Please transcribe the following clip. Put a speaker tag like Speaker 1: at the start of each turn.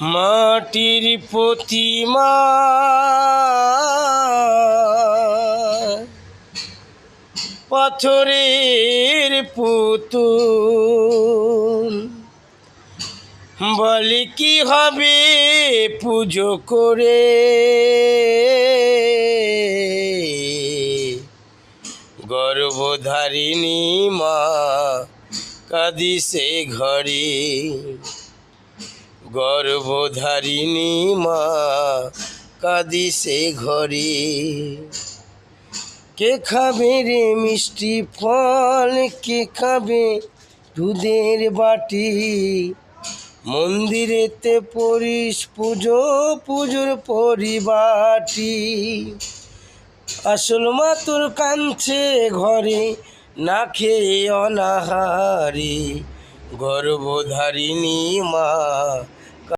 Speaker 1: মাটির প্রতিমা পাথরের পুতুল, বলে কি হবে পুজো করে, গর্ভধারিণী মা কাঁদিছে ঘরে, গর্ভধারিণী মা কাঁদিছে ঘরে। কে খাবে রে মিষ্টি ফল, কে খাবে দুধের বাটি, মন্দিরেতে পড়িস পুজো, পুজোর পরিবাটি। আসল মা তোর কাঁদছে ঘরে, না খেয়ে অনাহারে, গর্ভধারিণী মা